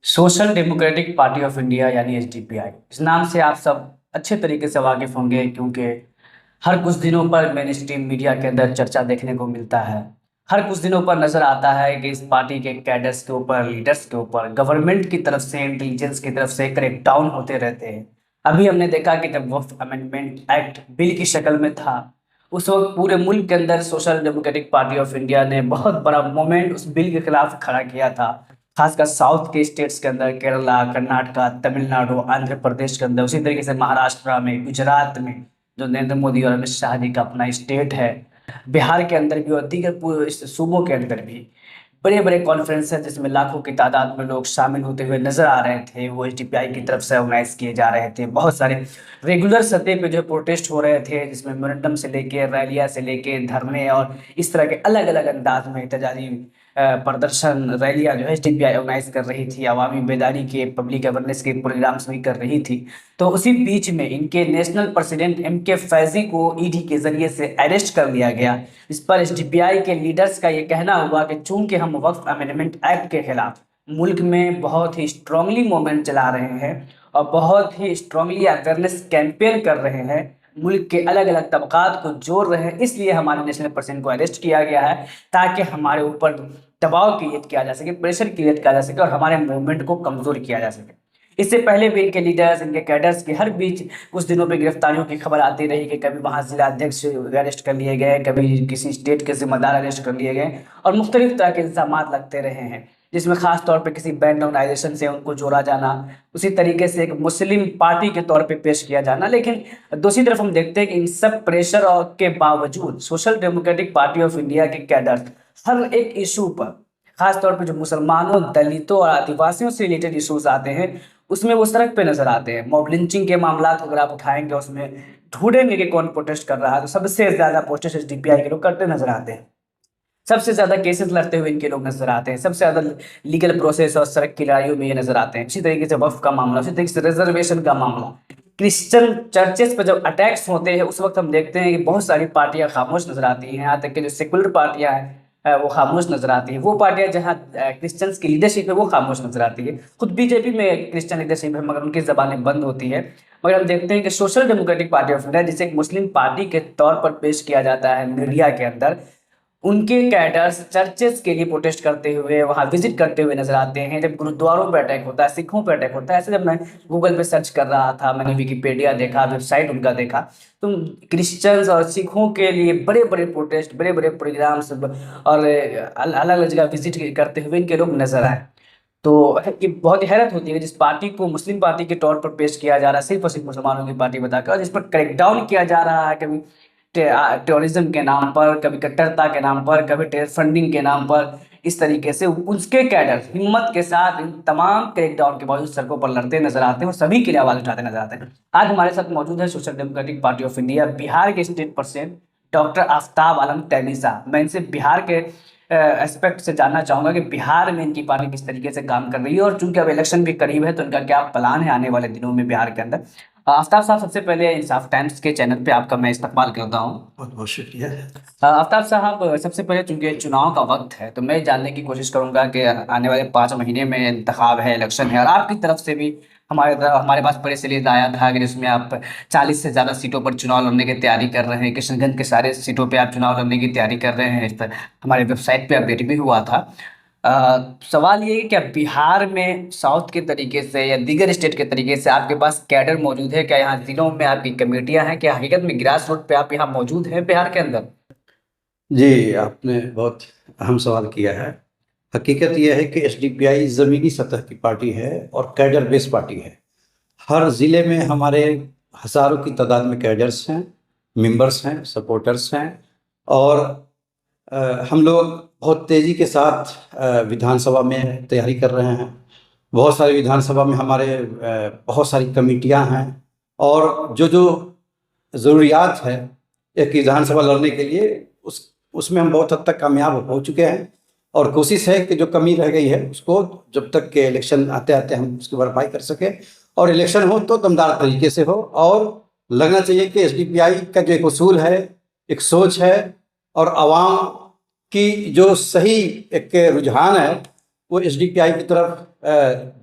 Social democratic party of India यानी SDPI, इस नाम से आप सब अच्छे तरीके से वाकिफ होंगे क्योंकि हर कुछ दिनों पर मेन स्ट्रीम मीडिया के अंदर चर्चा देखने को मिलता है। हर कुछ दिनों पर नजर आता है कि इस पार्टी के कैडर्स के ऊपर, लीडर्स के ऊपर गवर्नमेंट की तरफ से, इंटेलिजेंस की तरफ से क्रैकडाउन होते रहते हैं। अभी हमने देखा कि जब वक्फ अमेंडमेंट एक्ट बिल की शक्ल में था, उस वक्त पूरे मुल्क के अंदर social democratic party of India ने बहुत बड़ा मूवमेंट उस बिल के खिलाफ खड़ा किया था। खासकर साउथ के स्टेट्स के अंदर, केरला, कर्नाटका, तमिलनाडु, आंध्र प्रदेश के अंदर, उसी तरीके से महाराष्ट्र में, गुजरात में, जो नरेंद्र मोदी और अमित शाह जी का अपना स्टेट है, बिहार के अंदर भी और दीगर पूरे इस सूबों के अंदर भी बड़े बड़े कॉन्फ्रेंस हैं जिसमें लाखों की तादाद में लोग शामिल होते हुए नजर आ रहे थे। वो एसडीपीआई की तरफ से ऑर्गेनाइज किए जा रहे थे। बहुत सारे रेगुलर सतह पे जो प्रोटेस्ट हो रहे थे, जिसमें मेमोरेंडम से लेके रैलियां से लेके धरने और इस तरह के अलग अलग अंदाज में एहतजाजी प्रदर्शन, रैलियां जो है एसडीपीआई ऑर्गेनाइज कर रही थी। अवामी बेदारी के, पब्लिक अवेयरनेस के प्रोग्राम्स भी कर रही थी। तो उसी बीच में इनके नेशनल प्रेसिडेंट एम के फैजी को ईडी के जरिए से अरेस्ट कर लिया गया। इस पर एसडीपीआई के लीडर्स का ये कहना हुआ कि चूंकि हम वक्फ अमेंडमेंट एक्ट के खिलाफ मुल्क में बहुत ही स्ट्रांगली मूवमेंट चला रहे हैं और बहुत ही स्ट्रांगली अवेयरनेस कैंपेन कर रहे हैं, मुल्क के अलग अलग तबकात को जोड़ रहे हैं, इसलिए हमारे नेशनल प्रेसिडेंट को अरेस्ट किया गया है ताकि हमारे ऊपर दबाव क्रिएट किया जा सके, प्रेशर क्रिएट किया जा सके और हमारे मूवमेंट को कमजोर किया जा सके। इससे पहले भी इनके लीडर्स, इनके कैडर्स की हर बीच कुछ दिनों में गिरफ्तारियों की खबर आती रही कि कभी वहाँ जिला अध्यक्ष अरेस्ट कर लिए गए, कभी किसी स्टेट के जिम्मेदार अरेस्ट कर लिए गए और मुख्तलिफ तरह के इल्जाम लगते रहे हैं, जिसमें खास तौर पे किसी बैंड ऑर्गेनाइजेशन से उनको जोड़ा जाना, उसी तरीके से एक मुस्लिम पार्टी के तौर पे पेश किया जाना। लेकिन दूसरी तरफ हम देखते हैं कि इन सब प्रेशर और के बावजूद social democratic party of India के कैडर हर एक इशू पर, खास तौर पे जो मुसलमानों, दलितों और आदिवासियों से रिलेटेड इश्यूज आते हैं, उसमें वो सड़क पे नजर आते हैं। मॉब लिंचिंग के मामला अगर आप उठाएंगे, उसमें ढूंढेंगे कि कौन प्रोटेस्ट कर रहा है, तो सबसे ज्यादा प्रोटेस्ट एसडीपीआई के लोग करते नजर आते हैं। सबसे ज्यादा केसेस लड़ते हुए इनके लोग नजर आते हैं। सबसे ज्यादा लीगल प्रोसेस और सड़क की लड़ाइयों में ये नजर आते हैं। इसी तरीके से वक्फ का मामला, उसी तरीके से रिजर्वेशन का मामला, क्रिश्चियन चर्चेस पर जब अटैक्स होते हैं उस वक्त हम देखते हैं कि बहुत सारी पार्टियां खामोश नजर आती हैं। यहाँ तक कि जो सेकुलर पार्टियां हैं वो खामोश नजर आती है। वो पार्टियां जहाँ क्रिश्चियंस की लीडरशिप है वो खामोश नजर आती है। खुद बीजेपी में क्रिश्चियन लीडरशिप है मगर उनकी जबानें बंद होती है। मगर हम देखते हैं कि social democratic party of India, जिसे एक मुस्लिम पार्टी के तौर पर पेश किया जाता है मीडिया के अंदर, उनके कैडर्स चर्चेस के लिए प्रोटेस्ट करते हुए वहां विजिट करते हुए नजर आते हैं। जब गुरुद्वारों पर अटैक होता है, सिखों पर अटैक होता है, ऐसे जब मैं गूगल पे सर्च कर रहा था, मैंने विकिपीडिया देखा, वेबसाइट उनका देखा, तो क्रिश्चियंस और सिखों के लिए बड़े बड़े प्रोटेस्ट, बड़े बड़े प्रोग्राम्स और अलग अलग जगह विजिट करते हुए इनके लोग नजर आए। तो ये बहुत ही हैरत होती है जिस पार्टी को मुस्लिम पार्टी के तौर पर पेश किया जा रहा है, सिर्फ और सिर्फ मुसलमानों की पार्टी बताकर, जिस पर क्रैकडाउन किया जा रहा है, कभी टेररिज्म के नाम पर, कभी कट्टरता के नाम पर, कभी टेरर फंडिंग के नाम पर, इस तरीके से उसके कैडर हिम्मत के साथ इन तमाम क्रैकडाउन के बावजूद सड़कों पर लड़ते नजर आते हैं और सभी के लिए आवाज उठाते नजर आते हैं। आज हमारे साथ मौजूद है social democratic party of India Bihar के स्टेट प्रेसिडेंट डॉक्टर आफ्ताब आलम टैनीसा। मैं इनसे बिहार के एस्पेक्ट से जानना चाहूंगा कि बिहार में इनकी पार्टी किस तरीके से काम कर रही है और चूंकि अब इलेक्शन भी करीब है तो इनका क्या प्लान है आने वाले दिनों में बिहार के अंदर। आफ्ताब साहब, सबसे पहले इंसाफ टाइम्स के चैनल पे आपका मैं इस्तकबाल करता हूँ। बहुत बहुत शुक्रिया। आफ्ताब साहब, सबसे पहले चूंकि चुनाव का वक्त है तो मैं जानने की कोशिश करूंगा कि आने वाले 5 महीने में इंतखाब है, इलेक्शन है, और आपकी तरफ से भी हमारे पास प्रेस रिलीज आया था कि जिसमें आप 40 से ज़्यादा सीटों पर चुनाव लड़ने की तैयारी कर रहे हैं। किशनगंज के सारे सीटों पे आप चुनाव लड़ने की तैयारी कर रहे हैं। इस पर हमारे वेबसाइट पे अपडेट भी हुआ था। सवाल ये है कि क्या बिहार में साउथ के तरीके से या दीगर स्टेट के तरीके से आपके पास कैडर मौजूद है? क्या यहाँ जिलों में आपकी कमेटियां हैं? क्या हकीकत में ग्रास रूट पे आप यहाँ मौजूद हैं बिहार के अंदर? जी, आपने बहुत अहम सवाल किया है। हकीकत यह है कि एसडीपीआई ज़मीनी सतह की पार्टी है और कैडर बेस पार्टी है। हर ज़िले में हमारे हज़ारों की तादाद में कैडर्स हैं, मेंबर्स हैं, सपोर्टर्स हैं और हम लोग बहुत तेज़ी के साथ विधानसभा में तैयारी कर रहे हैं। बहुत सारी विधानसभा में हमारे बहुत सारी कमेटियां हैं और जो जो ज़रूरियात है एक विधानसभा लड़ने के लिए उसमें हम बहुत हद तक कामयाब हो चुके हैं और कोशिश है कि जो कमी रह गई है उसको जब तक के इलेक्शन आते आते हम उसकी भरपाई कर सकें और इलेक्शन हो तो दमदार तरीके से हो। और लगना चाहिए कि एसडीपीआई का जो एक उसूल है, एक सोच है और आवाम की जो सही एक रुझान है वो एसडीपीआई की तरफ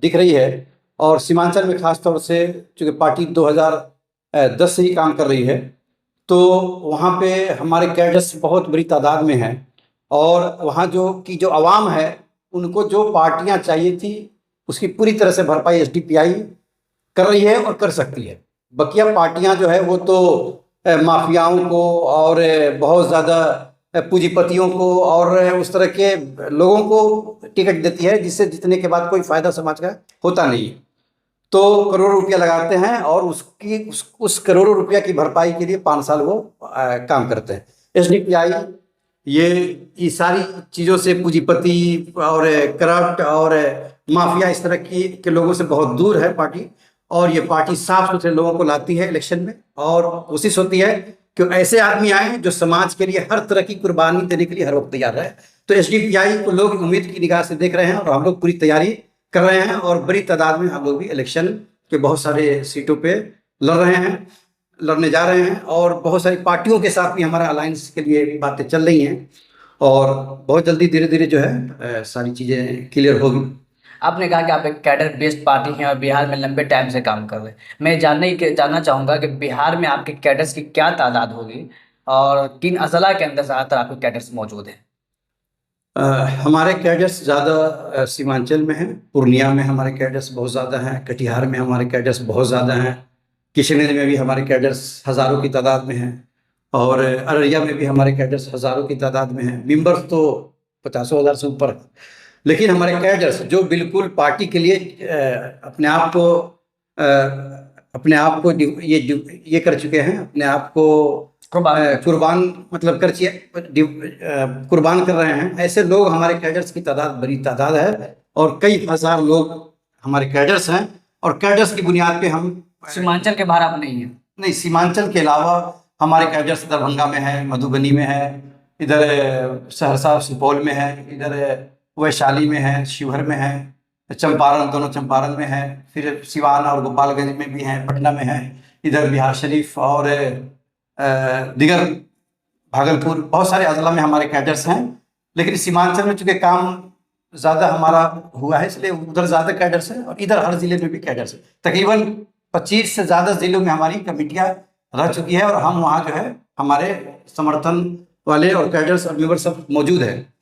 दिख रही है। और सीमांचल में खास तौर से चूँकि पार्टी 2010 से ही काम कर रही है, तो वहाँ पे हमारे कैडर्स बहुत बड़ी तादाद में हैं। और वहाँ जो आवाम है, उनको जो पार्टियाँ चाहिए थी उसकी पूरी तरह से भरपाई एसडीपीआई कर रही है और कर सकती है। बकिया पार्टियां जो है वो तो माफियाओं को और बहुत ज़्यादा पूंजीपतियों को और उस तरह के लोगों को टिकट देती है, जिससे जीतने के बाद कोई फायदा समाज का होता नहीं है। तो करोड़ों रुपया लगाते हैं और उस करोड़ों रुपया की भरपाई के लिए 5 साल वो काम करते हैं। एसडीपीआई ये सारी चीज़ों से पूंजीपति और करप्ट और माफिया इस तरह के लोगों से बहुत दूर है पार्टी। और ये पार्टी साफ सुथरे लोगों को लाती है इलेक्शन में, और कोशिश होती है कि ऐसे आदमी आए जो समाज के लिए हर तरह की कुर्बानी देने के लिए हर वक्त तैयार रहे। तो एसडीपीआई को लोग उम्मीद की निगाह से देख रहे हैं और हम लोग पूरी तैयारी कर रहे हैं। और बड़ी तादाद में हम लोग भी इलेक्शन के बहुत सारे सीटों पे लड़ने जा रहे हैं। और बहुत सारी पार्टियों के साथ भी हमारा अलायंस के लिए बातें चल रही हैं, और बहुत जल्दी धीरे धीरे जो है सारी चीज़ें क्लियर होगी। आपने कहा कि आप एक कैडर बेस्ड पार्टी हैं और बिहार में लंबे टाइम से काम कर रहे हैं। मैं जानना चाहूँगा कि बिहार में आपके कैडर्स की क्या तादाद होगी और किन अजला के अंदर ज़्यादातर आपके कैडर्स मौजूद हैं? हमारे कैडर्स ज़्यादा सीमांचल में हैं। पूर्णिया में हमारे कैडर्स बहुत ज़्यादा हैं, कटिहार में हमारे कैडर्स बहुत ज़्यादा हैं, किशनगंज में भी हमारे कैडर्स हज़ारों की तादाद में हैं, और अररिया में भी हमारे कैडर्स हज़ारों की तादाद में हैं। मेंबर्स तो 50,000 से ऊपर हैं। लेकिन हमारे कैडर्स जो बिल्कुल पार्टी के लिए अपने आप को ये कर चुके हैं, अपने आप को कुर्बान मतलब कुर्बान कर रहे हैं, ऐसे लोग हमारे कैडर्स की तादाद बड़ी तादाद है। और कई हजार लोग हमारे कैडर्स हैं, और कैडर्स की बुनियाद पे हम सीमांचल के बाहर आप नहीं, सीमांचल के अलावा हमारे कैडर्स दरभंगा में है, मधुबनी में है, इधर सहरसा सुपौल में है, इधर वैशाली में है, शिवहर में है, चंपारण, दोनों चंपारण में है, फिर सिवान और गोपालगंज में भी है, पटना में है, इधर बिहार शरीफ और दिगर भागलपुर, बहुत सारे अजला में हमारे कैडर्स हैं। लेकिन सीमांचल में चूँकि काम ज़्यादा हमारा हुआ है, इसलिए उधर ज़्यादा कैडर्स हैं, और इधर हर ज़िले में भी कैडर्स हैं। तकरीबन 25 से ज़्यादा ज़िलों में हमारी कमेटियाँ रह चुकी है, और हम वहाँ जो है हमारे समर्थन वाले और कैडर्स और मेंबर सब मौजूद हैं।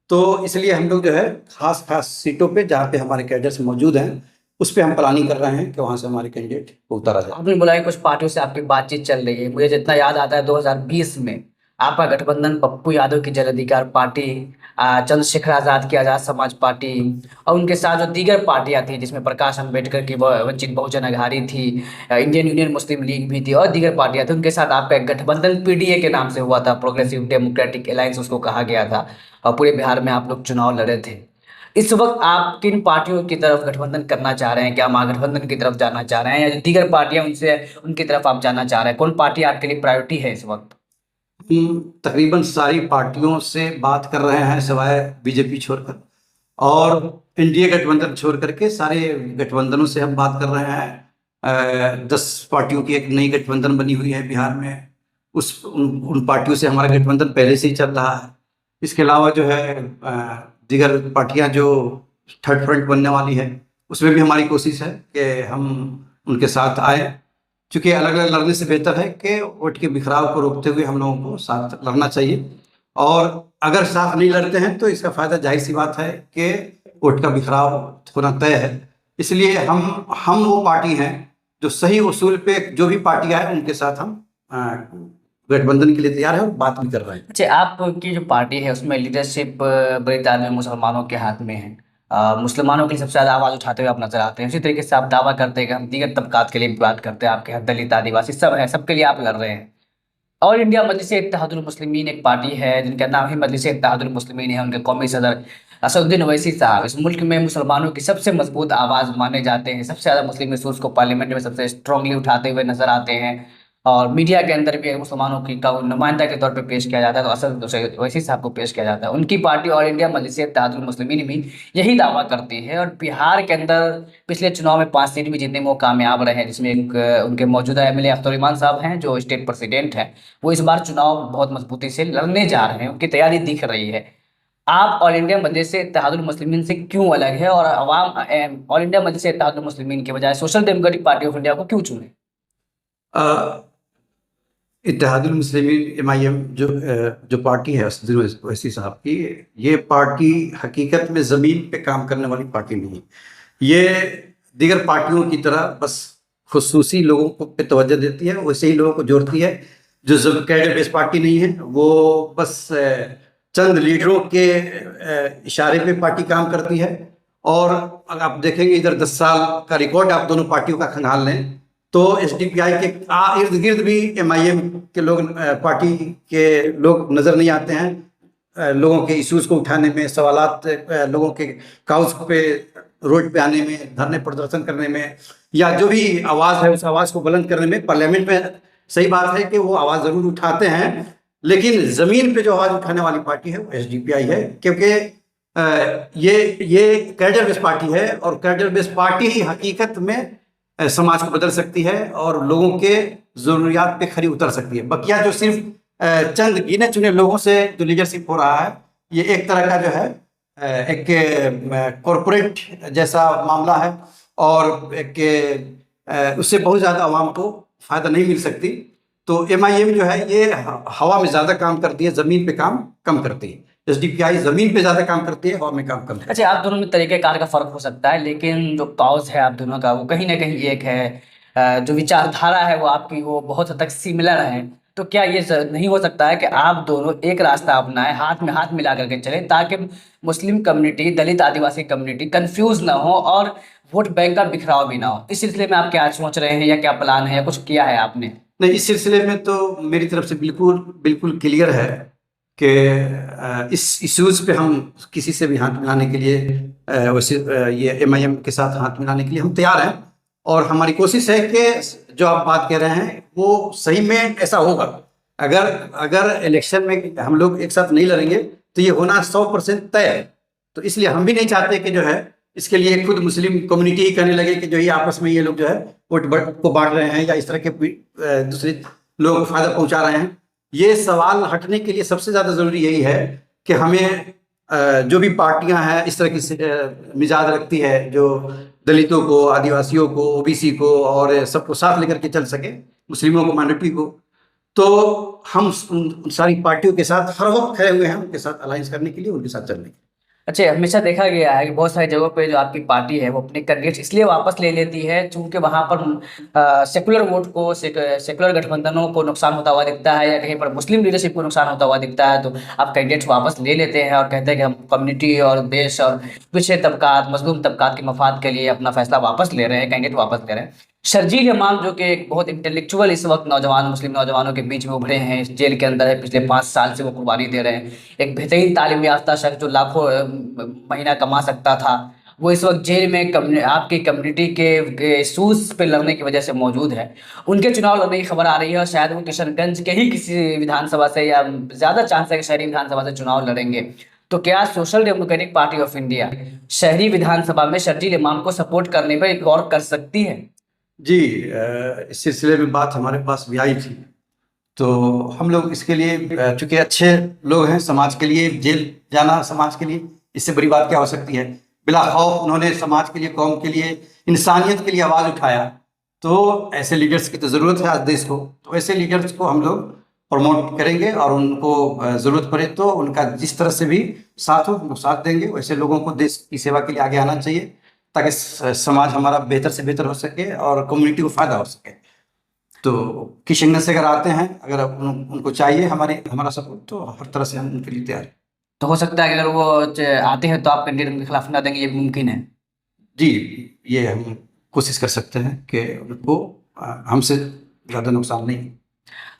तो इसलिए हम लोग जो है खास सीटों पे जहाँ पे हमारे कैडर्स मौजूद हैं, उस पर हम प्लानिंग कर रहे हैं कि वहाँ से हमारे कैंडिडेट को उतारा जाए। आपने बोला कि कुछ पार्टियों से आपकी बातचीत चल रही है। मुझे जितना याद आता है 2020 में आपका गठबंधन पप्पू यादव की जन अधिकार पार्टी, चंद्रशेखर आज़ाद की आज़ाद समाज पार्टी, और उनके साथ जो दीगर पार्टियां थी जिसमें प्रकाश अम्बेडकर की वंचित बहुजन अघाड़ी थी, इंडियन यूनियन मुस्लिम लीग भी थी, और दीगर पार्टियां थी, उनके साथ आपका एक गठबंधन पीडीए के नाम से हुआ था, प्रोग्रेसिव डेमोक्रेटिक अलायंस उसको कहा गया था, और पूरे बिहार में आप लोग चुनाव लड़े थे। इस वक्त आप किन पार्टियों की तरफ गठबंधन करना चाह रहे हैं? क्या महागठबंधन की तरफ जाना चाह रहे हैं, या दीगर पार्टियां उनकी तरफ आप जाना चाह रहे हैं? कौन पार्टी आपके लिए प्रायोरिटी है इस वक्त? तकरीबन सारी पार्टियों से बात कर रहे हैं, सिवाय बीजेपी छोड़कर, और एनडीए गठबंधन छोड़ करके सारे गठबंधनों से हम बात कर रहे हैं। 10 पार्टियों की एक नई गठबंधन बनी हुई है बिहार में, उन पार्टियों से हमारा गठबंधन पहले से ही चल रहा है। इसके अलावा जो है दीगर पार्टियां जो थर्ड फ्रंट बनने वाली है, उसमें भी हमारी कोशिश है कि हम उनके साथ आए। चूँकि अलग अलग लड़ने से बेहतर है कि वोट के बिखराव को रोकते हुए हम लोगों को साथ लड़ना चाहिए। और अगर साथ नहीं लड़ते हैं तो इसका फ़ायदा जाहिर सी बात है कि वोट का बिखराव होना तय है। इसलिए हम वो पार्टी हैं जो सही उसूल पे जो भी पार्टियां हैं उनके साथ हम गठबंधन के लिए तैयार है और बात भी कर रहे हैं। अच्छा, आपकी जो पार्टी है उसमें लीडरशिप बड़ी तादाद में मुसलमानों के हाथ में है। मुसलमानों के लिए सबसे ज़्यादा आवाज़ उठाते हुए आप नजर आते हैं। उसी तरीके से आप दावा करते हैं कि हम दीगर तबकात के लिए भी बात करते हैं, आपके यहाँ दलित, आदिवासी सब है, सबके लिए आप लड़ रहे हैं। और इंडिया मजलिस इत्तेहादुल मुस्लिमीन एक पार्टी है जिनका नाम ही मजलिस इत्तेहादुल मुस्लिमीन है। उनके कौमी सदर असदुद्दीन ओवैसी साहब इस मुल्क में मुसलमानों की सबसे मजबूत आवाज़ माने जाते हैं। सबसे ज़्यादा मुस्लिम इशूज़ को पार्लियामेंट में सबसे स्ट्रांगली उठाते हुए नजर आते हैं, और मीडिया के अंदर भी मुसलमानों की का नुमाइंदा के तौर पे पेश किया जाता है, तो असद ओवैसी साहब को पेश किया जाता है। उनकी पार्टी और इंडिया मजलिस इत्तेहादुल मुस्लिमीन भी यही दावा करती है। और बिहार के अंदर पिछले चुनाव में 5 सीट भी जीतने में वो कामयाब रहे हैं, जिसमें एक उनके मौजूदा एमएलए अख्तर इमान साहब हैं जो स्टेट प्रेसिडेंट हैं। वो इस बार चुनाव बहुत मजबूती से लड़ने जा रहे हैं, उनकी तैयारी दिख रही है। आप ऑल इंडिया मजलिस से इत्तेहादुल मुस्लिमीन से क्यों अलग है और अवाम ऑल इंडिया मजलिस से इत्तेहादुल मुस्लिमीन के बजाय social democratic party of India को क्यों चुने? अ, इत्तेहादुल मुस्लिमीन एमआईएम जो पार्टी है असदुद्दीन ओवैसी साहब की, ये पार्टी हकीकत में ज़मीन पे काम करने वाली पार्टी नहीं है। ये दीगर पार्टियों की तरह बस खुसूसी लोगों को पे तवज्जो देती है, वैसे ही लोगों को जोड़ती है। जो कैडर बेस्ड पार्टी नहीं है, वो बस चंद लीडरों के इशारे पे पार्टी काम करती है। और अगर आप देखेंगे इधर 10 साल का रिकॉर्ड आप दोनों पार्टियों का खंगाल लें तो एसडीपीआई के इर्द गिर्द भी एमआईएम के लोग, पार्टी के लोग नजर नहीं आते हैं। लोगों के इश्यूज को उठाने में, सवालात, लोगों के काउज पे रोड पे आने में, धरने प्रदर्शन करने में, या जो भी आवाज़ है उस आवाज़ को बुलंद करने में पार्लियामेंट में सही बात है कि वो आवाज़ ज़रूर उठाते हैं, लेकिन ज़मीन पे जो आवाज़ उठाने वाली पार्टी है वो एसडीपीआई है। क्योंकि ये कैडर बेस्ड पार्टी है और कैडर बेस्ड पार्टी ही हकीकत में समाज को बदल सकती है और लोगों के ज़रूरियात पे खरी उतर सकती है। बकिया जो सिर्फ चंद गिने चुने लोगों से जो लीडरशिप हो रहा है, ये एक तरह का जो है एक कॉरपोरेट जैसा मामला है और एक उससे बहुत ज़्यादा आवाम को फ़ायदा नहीं मिल सकती। तो एमआईएम जो है ये हवा में ज़्यादा काम करती है, ज़मीन पे काम कम करती है। एसडीपीआई ज़मीन पे ज़्यादा काम करती है, हवा में काम कम करती है। अच्छा, आप दोनों में तरीक़ेकार का फ़र्क हो सकता है, लेकिन जो कॉज़ है आप दोनों का वो कहीं न कहीं एक है। जो विचारधारा है वो आपकी वो बहुत हद तक सिमिलर है। तो क्या ये नहीं हो सकता है कि आप दोनों एक रास्ता अपनाएं, हाथ में हाथ मिला करके चलें, ताकि मुस्लिम कम्युनिटी, दलित आदिवासी कम्युनिटी कंफ्यूज ना हो और वोट बैंक का बिखराव भी ना हो? इस सिलसिले में आप क्या सोच रहे हैं या क्या प्लान है या कुछ किया है आपने? नहीं, इस सिलसिले में तो मेरी तरफ से बिल्कुल बिल्कुल क्लियर है कि इस इश्यूज पे हम किसी से भी हाथ मिलाने के लिए, वैसे ये एमआईएम के साथ हाथ मिलाने के लिए हम तैयार हैं। और हमारी कोशिश है कि जो आप बात कह रहे हैं वो सही में ऐसा होगा। अगर अगर इलेक्शन में हम लोग एक साथ नहीं लड़ेंगे तो ये होना 100% तय है। तो इसलिए हम भी नहीं चाहते कि जो है इसके लिए खुद मुस्लिम कम्युनिटी ही कहने लगे कि जो ये आपस में ये लोग जो है वोट को बांट रहे हैं या इस तरह के दूसरे लोगों को फायदा पहुंचा रहे हैं। ये सवाल हटने के लिए सबसे ज़्यादा ज़रूरी यही है कि हमें जो भी पार्टियां हैं इस तरह की मिजाज रखती है, जो दलितों को, आदिवासियों को, ओबीसी को और सबको साथ लेकर के चल सके, मुस्लिमों को, माइनॉरिटी को, तो हम उन सारी पार्टियों के साथ हर वक्त खड़े हुए हैं, उनके साथ अलायंस करने के लिए, उनके साथ चलने के लिए। अच्छा, हमेशा देखा गया है कि बहुत सारी जगहों पे जो आपकी पार्टी है वो अपने कैंडिडेट्स इसलिए वापस ले लेती है चूंकि वहां पर सेकुलर वोट को, सेकुलर गठबंधनों को नुकसान होता हुआ दिखता है या कहीं पर मुस्लिम लीडरशिप को नुकसान होता हुआ दिखता है, तो आप कैंडिडेट्स वापस ले लेते हैं और कहते हैं कि हम कम्युनिटी और देश और पिछड़े तबकात, मजलूम तबकात के मफाद के लिए अपना फैसला वापस ले रहे हैं, कैंडिडेट वापस ले रहे हैं। शर्जील इमाम जो कि एक बहुत इंटेलेक्चुअल इस वक्त नौजवान, मुस्लिम नौजवानों के बीच में उभरे हैं, इस जेल के अंदर है, पिछले 5 साल से वो कुर्बानी दे रहे हैं। एक बेहतरीन तालीम याफ्ता शख्स जो लाखों महीना कमा सकता था, वो इस वक्त जेल में आपकी कम्युनिटी के इशूज पे लड़ने की वजह से मौजूद है। उनके चुनाव लड़ने की खबर आ रही है और शायद वो किशनगंज के ही किसी विधानसभा से, या ज़्यादा चांस है कि शहरी विधानसभा से चुनाव लड़ेंगे। तो क्या social democratic party of India शहरी विधानसभा में शर्जील इमाम को सपोर्ट करने पर गौर कर सकती है? जी, इस सिलसिले में बात हमारे पास भी आई थी, तो हम लोग इसके लिए, चूंकि अच्छे लोग हैं, समाज के लिए जेल जाना, समाज के लिए इससे बड़ी बात क्या हो सकती है। बिला खौफ उन्होंने समाज के लिए, कौम के लिए, इंसानियत के लिए आवाज़ उठाया। तो ऐसे लीडर्स की तो ज़रूरत है आज देश को। तो ऐसे लीडर्स को हम लोग प्रमोट करेंगे और उनको ज़रूरत पड़े तो उनका जिस तरह से भी साथ हो उनको साथ देंगे। वैसे लोगों को देश की सेवा के लिए आगे आना चाहिए ताकि समाज हमारा बेहतर से बेहतर हो सके और कम्युनिटी को फ़ायदा हो सके। तो किशनगंज से अगर आते हैं, अगर उनको चाहिए हमारा सपोर्ट, तो हर तरह से हम उनके लिए तैयार हैं। तो हो सकता है कि अगर वो आते हैं तो आप कैंडिडेट के खिलाफ ना देंगे, ये भी मुमकिन है? जी, ये हम कोशिश कर सकते हैं कि उनको हमसे ज़्यादा नुकसान नहीं।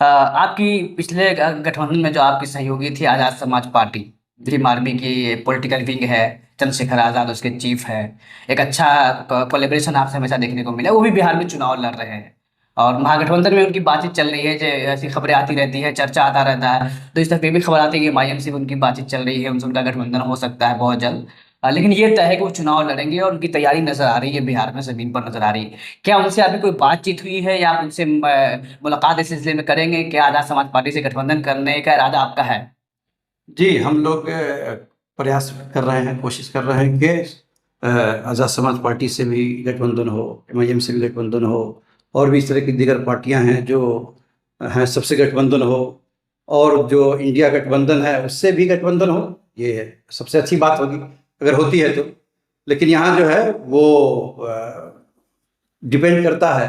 आपकी पिछले गठबंधन में जो आपकी सहयोगी थी आज़ाद समाज पार्टी, भीम आर्मी की पॉलिटिकल विंग है, चंद्रशेखर आज़ाद उसके चीफ है, एक अच्छा कोलेब्रेशन आपसे हमेशा देखने को मिला। वो भी बिहार में चुनाव लड़ रहे हैं और महागठबंधन में उनकी बातचीत चल रही है, जो ऐसी खबरें आती रहती है, चर्चा आता रहता है। तो इस तरह भी खबर आती है कि माईएम से उनकी बातचीत चल रही है, उनसे उनका गठबंधन हो सकता है बहुत जल्द। लेकिन ये तय है कि वो चुनाव लड़ेंगे और उनकी तैयारी नजर आ रही है, बिहार में ज़मीन पर नजर आ रही है। क्या उनसे अभी कोई बातचीत हुई है या आप उनसे मुलाकात इस सिलसिले में करेंगे? क्या आज़ाद समाज पार्टी से गठबंधन करने का इरादा आपका है? जी, हम लोग प्रयास कर रहे हैं, कोशिश कर रहे हैं कि आज़ाद समाज पार्टी से भी गठबंधन हो, MIM से भी गठबंधन हो, और भी इस तरह की दीगर पार्टियां हैं जो हैं, सबसे गठबंधन हो, और जो इंडिया गठबंधन है उससे भी गठबंधन हो। ये सबसे अच्छी बात होगी अगर होती है तो। लेकिन यहाँ जो है वो डिपेंड करता है,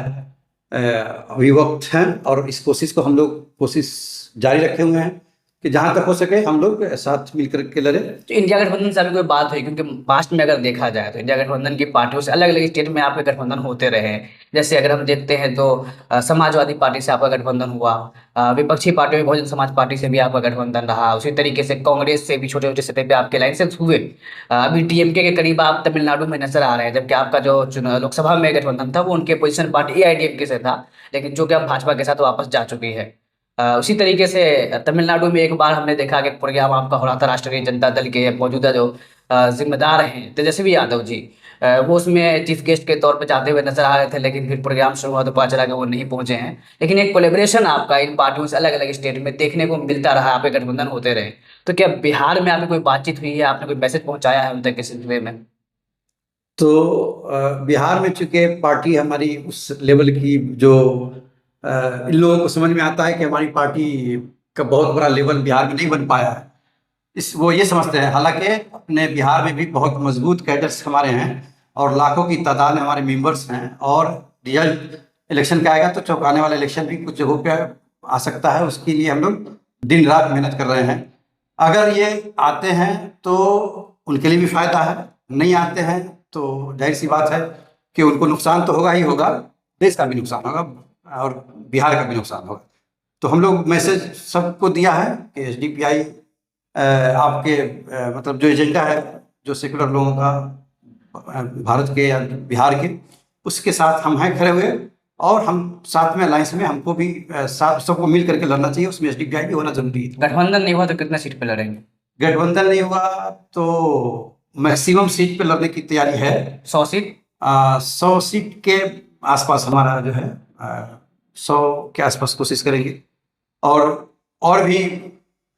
अभी वक्त है, और इस कोशिश को हम लोग कोशिश जारी रखे हुए हैं कि जहाँ तक हो सके हम लोग साथ मिलकर के लड़े। तो इंडिया गठबंधन से अभी कोई बात हुई? क्योंकि पास्ट में अगर देखा जाए तो इंडिया गठबंधन की पार्टियों से अलग अलग स्टेट में आपके गठबंधन होते रहे हैं। जैसे अगर हम देखते हैं तो समाजवादी पार्टी से आपका गठबंधन हुआ, विपक्षी पार्टियों में बहुजन समाज पार्टी से भी आपका गठबंधन रहा, उसी तरीके से कांग्रेस से भी छोटे छोटे सतह पे आपके लाइसेंस हुए। अभी TMK के करीब आप तमिलनाडु में नजर आ रहे हैं, जबकि आपका जो चुनाव लोकसभा में गठबंधन था वो उनके पोजिशन पार्टी AIDMK से था, लेकिन जो कि अब भाजपा के साथ वापस जा चुकी है। उसी तरीके से तमिलनाडु में एक बार हमने देखा कि प्रोग्राम आपका हो रहा था राष्ट्रीय जनता दल के मौजूदा जो जिम्मेदार हैं तेजस्वी यादव जी, वो उसमें चीफ गेस्ट के तौर पे जाते हुए नजर आ रहे थे, लेकिन फिर प्रोग्राम शुरू हुआ तो पता चला कि वो नहीं पहुंचे हैं। लेकिन एक कोलेब्रेशन आपका इन पार्टियों से अलग अलग स्टेट में देखने को मिलता रहा, आपके गठबंधन होते रहे। तो क्या बिहार में आपकी कोई बातचीत हुई है, आपने कोई मैसेज पहुंचाया है उन तक इस सिलसिले में? तो बिहार में चूंकि पार्टी हमारी उस लेवल की, जो इन लोगों को समझ में आता है कि हमारी पार्टी का बहुत बड़ा लेवल बिहार में नहीं बन पाया है, वो ये समझते हैं। हालांकि अपने बिहार में भी बहुत मजबूत कैडर्स हमारे हैं और लाखों की तादाद में हमारे मेंबर्स हैं, और रिजल्ट इलेक्शन का आएगा तो चौंकाने वाला इलेक्शन भी कुछ जगहों पे आ सकता है। उसके लिए हम लोग दिन रात मेहनत कर रहे हैं। अगर ये आते हैं तो उनके लिए भी फायदा है, नहीं आते हैं तो जाहिर सी बात है कि उनको नुकसान तो होगा ही होगा, देश का भी नुकसान होगा और बिहार का भी नुकसान होगा। तो हम लोग मैसेज सबको दिया है कि SDPI आपके मतलब जो एजेंडा है, जो सेकुलर लोगों का भारत के या बिहार के, उसके साथ हम हैं खड़े हुए, और हम साथ में अलायंस में हमको भी साथ सबको मिल करके लड़ना चाहिए। उसमें SDPI भी होना जरूरी है। गठबंधन नहीं हुआ तो कितने सीट पे लड़ेंगे? गठबंधन नहीं हुआ तो मैक्सिमम सीट पे लड़ने की तैयारी है। 100 सीट? 100 सीट के आसपास हमारा जो है 100 के आसपास कोशिश करेंगे, और भी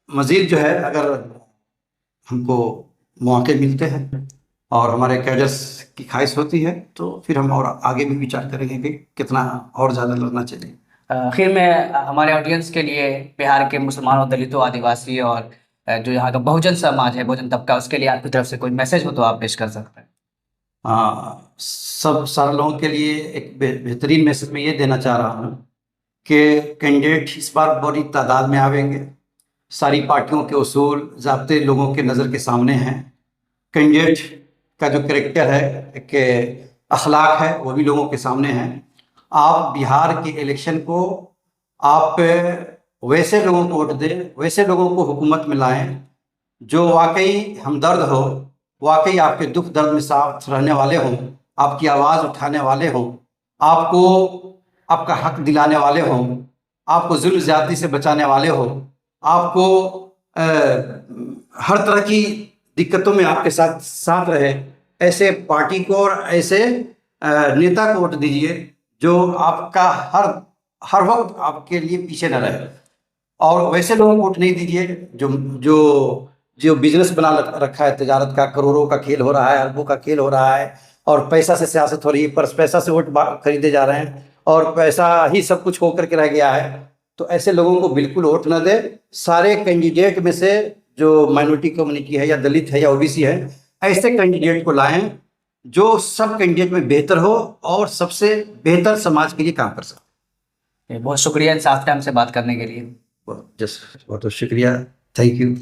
मजीद जो है अगर हमको मौके मिलते हैं और हमारे कैडर्स की ख्वाहिश होती है तो फिर हम और आगे भी विचार करेंगे कि कितना और ज़्यादा लड़ना चाहिए। आखिर में हमारे ऑडियंस के लिए बिहार के मुसलमानों, दलितों, आदिवासी और जो यहाँ का बहुजन समाज है, बहुजन तबका, उसके लिए आपकी तरफ से कोई मैसेज हो तो आप पेश कर सकते हैं। सब सारे लोगों के लिए एक बेहतरीन मैसेज मैं ये देना चाह रहा हूँ कि कैंडिडेट इस बार बड़ी तादाद में आवेंगे। सारी पार्टियों के उसूल ज़ाब्ते लोगों के नज़र के सामने हैं। कैंडिडेट का जो कैरेक्टर है, कि अखलाक है, वो भी लोगों के सामने है। आप बिहार के इलेक्शन को आप वैसे लोगों को वोट दें, वैसे लोगों को हुकूमत में लाएं जो वाकई हमदर्द हो, वाकई आपके दुख दर्द में साथ रहने वाले हों, आपकी आवाज़ उठाने वाले हों, आपको आपका हक दिलाने वाले हों, आपको जुल्म ज़्यादती से बचाने वाले हों, आपको हर तरह की दिक्कतों में आपके साथ साथ रहे। ऐसे पार्टी को और ऐसे नेता को वोट दीजिए जो आपका हर वक्त आपके लिए पीछे न रहे। और वैसे लोगों को वोट नहीं दीजिए जो जो जो बिजनेस बना रखा है, तजारत का, करोड़ों का खेल हो रहा है, अरबों का खेल हो रहा है, और पैसा से सियासत हो रही है, पर पैसा से वोट खरीदे जा रहे हैं और पैसा ही सब कुछ होकर के रह गया है। तो ऐसे लोगों को बिल्कुल वोट न दे। सारे कैंडिडेट में से जो माइनॉरिटी कम्युनिटी है या दलित है या OBC है, ऐसे कैंडिडेट को लाएं जो सब कैंडिडेट में बेहतर हो और सबसे बेहतर समाज के लिए काम कर सके। बहुत शुक्रिया इन साफ टाइम से बात करने के लिए। बहुत शुक्रिया, थैंक यू।